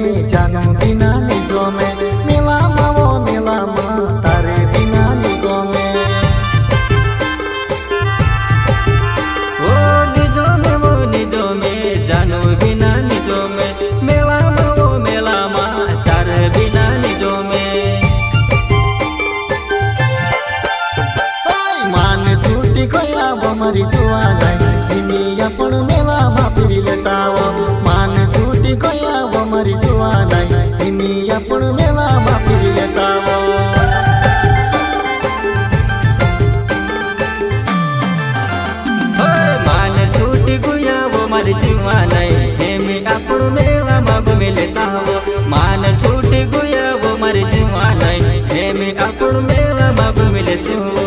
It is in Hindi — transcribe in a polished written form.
जानो बिना निजो में मेला मावो मेला मा तारे बिना निजो में ओ निजो में जानो बिना निजो में मेला मावो मेला मा तारे बिना निजो में मान छूटी गया वो मरी जुआ नहीं अपन मेला मा फिर लेताओ मान छूटी गया वो मरी जुआ नहीं अपन मेला मा फिर लेताओ मान छूटी गया वो मरी जुआ नहीं अपन मेला मा घूम लेता हो मान छूटी गया वो मरी जुआ नहीं अपन मेला मा घूम लेता हो।